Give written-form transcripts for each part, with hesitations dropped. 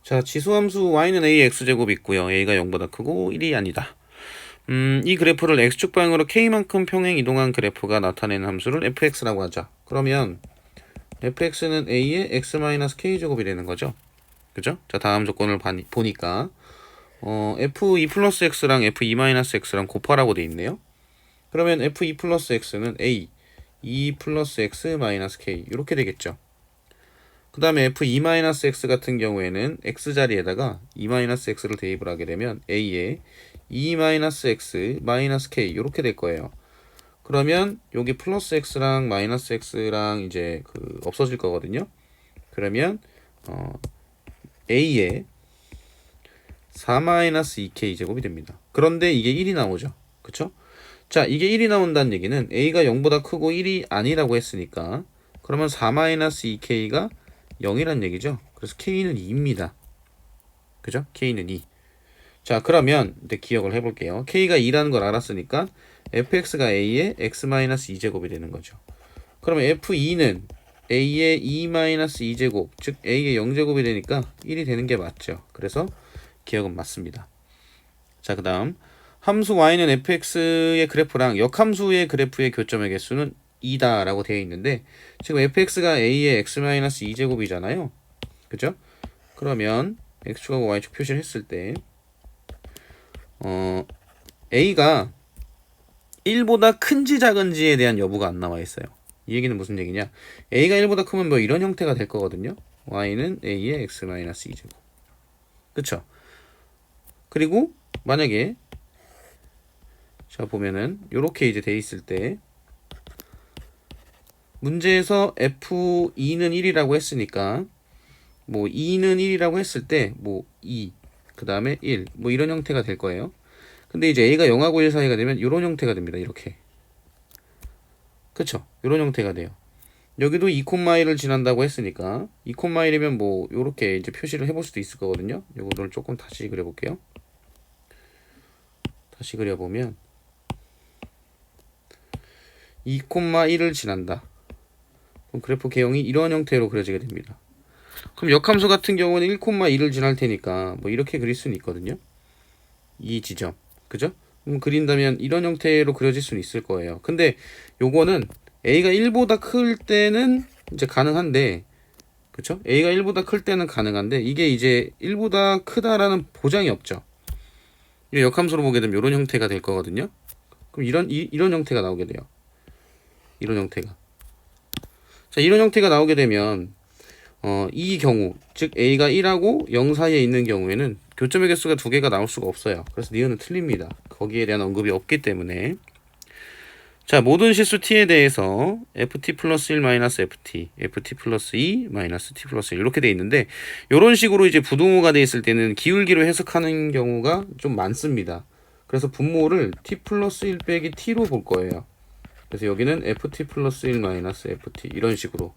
자, 지수함수 y는 a x제곱 있고요. a가 0보다 크고 1이 아니다. 이 그래프를 x축 방향으로 k만큼 평행 이동한 그래프가 나타내는 함수를 fx라고 하자. 그러면 fx는 a의 x-k제곱이 되는 거죠. 그죠? 자, 다음 조건을 보니까 f2 플러스 x랑 f2 마이너스 x랑 곱하라고 돼 있네요. 그러면 f2 플러스 x는 a 2 플러스 x 마이너스 k 이렇게 되겠죠. 그 다음에 f2-x 같은 경우에는 x자리에다가 2-x를 대입을 하게 되면 a에 2-x 마이너스 k 이렇게 될 거예요. 그러면 여기 플러스 x랑 마이너스 x랑 이제 없어질 거거든요. 그러면 a에 4-2k 제곱이 됩니다. 그런데 이게 1이 나오죠. 그쵸? 자, 이게 1이 나온다는 얘기는 a가 0보다 크고 1이 아니라고 했으니까 그러면 4-2k가 0이란 얘기죠. 그래서 k는 2입니다. 그죠? k는 2. 자, 그러면 이제 기억을 해볼게요. k가 2라는 걸 알았으니까 fx가 a의 x-2제곱이 되는 거죠. 그러면 f2는 a의 2-2제곱, 즉 a의 0제곱이 되니까 1이 되는 게 맞죠. 그래서 기억은 맞습니다. 자, 그 다음 함수 y는 fx의 그래프랑 역함수의 그래프의 교점의 개수는 2다 라고 되어 있는데 지금 fx가 a의 x-2제곱이잖아요. 그죠? 그러면 x축하고 y축 표시를 했을 때 a가 1보다 큰지 작은지에 대한 여부가 안 나와 있어요. 이 얘기는 무슨 얘기냐? a가 1보다 크면 뭐 이런 형태가 될 거거든요. y는 a의 x-2제곱. 그쵸? 그리고 만약에 자 보면은 요렇게 이제 돼 있을 때 문제에서 f2는 1이라고 했으니까 뭐 2는 1이라고 했을 때 뭐 2, 그 다음에 1, 뭐 이런 형태가 될 거예요. 근데 이제 a가 0하고 1 사이가 되면 이런 형태가 됩니다. 이렇게. 그쵸? 이런 형태가 돼요. 여기도 2,1을 지난다고 했으니까 2,1이면 뭐 요렇게 이제 표시를 해볼 수도 있을 거거든요. 요거를 조금 다시 그려볼게요. 다시 그려보면 2,1을 지난다. 그럼 그래프 개형이 이런 형태로 그려지게 됩니다. 그럼 역함수 같은 경우는 1,1을 지날 테니까 뭐 이렇게 그릴 수는 있거든요. 이 지점. 그죠? 그린다면 이런 형태로 그려질 수는 있을 거예요. 근데 요거는 a가 1보다 클 때는 이제 가능한데 그쵸? a가 1보다 클 때는 가능한데 이게 이제 1보다 크다라는 보장이 없죠. 역함수로 보게 되면 이런 형태가 될 거거든요. 그럼 이런 형태가 나오게 돼요. 이런 형태가. 자, 이런 형태가 나오게 되면 이 경우 즉 a가 1하고 0 사이에 있는 경우에는 교점의 개수가 두 개가 나올 수가 없어요. 그래서 니은은 틀립니다. 거기에 대한 언급이 없기 때문에. 자, 모든 실수 t에 대해서 ft 플러스 1 마이너스 ft 플러스 2 마이너스 t 플러스 1 이렇게 돼 있는데 이런 식으로 이제 부동호가 돼 있을 때는 기울기로 해석하는 경우가 좀 많습니다. 그래서 분모를 t 플러스 1 빼기 t로 볼 거예요. 그래서 여기는 ft 플러스 1 마이너스 ft 이런 식으로.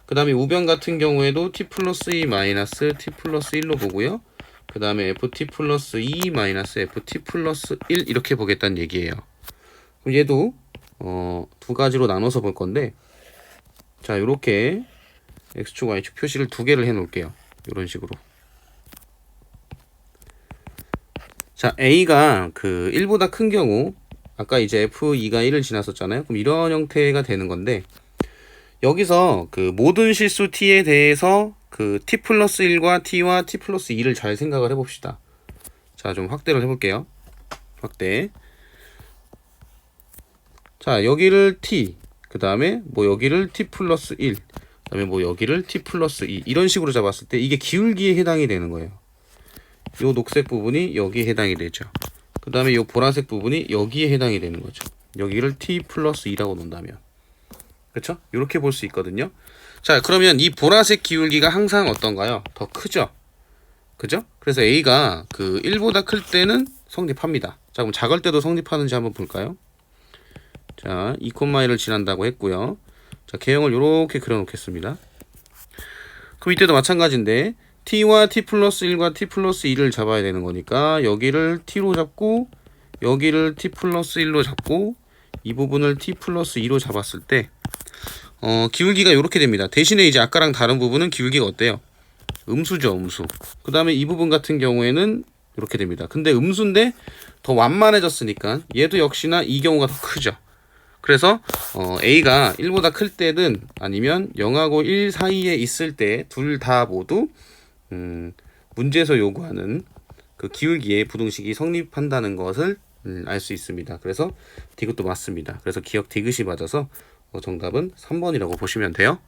그 다음에 우변 같은 경우에도 t 플러스 2 마이너스 t 플러스 1로 보고요. 그 다음에 ft 플러스 2 마이너스 ft 플러스 1 이렇게 보겠다는 얘기예요. 그럼 얘도 두 가지로 나눠서 볼 건데 자 요렇게 x축 y축 표시를 두 개를 해 놓을게요. 이런 식으로. 자 a가 1보다 큰 경우 아까 이제 f2가 1을 지났었잖아요. 그럼 이런 형태가 되는 건데 여기서 모든 실수 t에 대해서 t 플러스 1과 t와 t 플러스 2를 잘 생각을 해봅시다. 자, 좀 확대를 해볼게요. 확대. 자, 여기를 t, 그 다음에 뭐 여기를 t 플러스 1, 그 다음에 뭐 여기를 t 플러스 2 이런 식으로 잡았을 때 이게 기울기에 해당이 되는 거예요. 요 녹색 부분이 여기에 해당이 되죠. 그 다음에 요 보라색 부분이 여기에 해당이 되는 거죠. 여기를 t 플러스 2라고 놓는다면. 그쵸? 이렇게 볼 수 있거든요. 자, 그러면 이 보라색 기울기가 항상 어떤가요? 더 크죠? 그죠? 그래서 a가 1보다 클 때는 성립합니다. 자, 그럼 작을 때도 성립하는지 한번 볼까요? 자, 2,1을 지난다고 했고요. 자, 개형을 이렇게 그려놓겠습니다. 그럼 이때도 마찬가지인데 t와 t 플러스 1과 t 플러스 2를 잡아야 되는 거니까 여기를 t로 잡고 여기를 t 플러스 1로 잡고 이 부분을 t 플러스 2로 잡았을 때 기울기가 이렇게 됩니다. 대신에 이제 아까랑 다른 부분은 기울기가 어때요? 음수죠, 음수. 그 다음에 이 부분 같은 경우에는 이렇게 됩니다. 근데 음수인데 더 완만해졌으니까 얘도 역시나 이 경우가 더 크죠. 그래서 A가 1보다 클 때든 아니면 0하고 1 사이에 있을 때 둘 다 모두 문제에서 요구하는 그 기울기의 부등식이 성립한다는 것을 알 수 있습니다. 그래서 디귿도 맞습니다. 그래서 기억 디귿이 맞아서 정답은 3번이라고 보시면 돼요.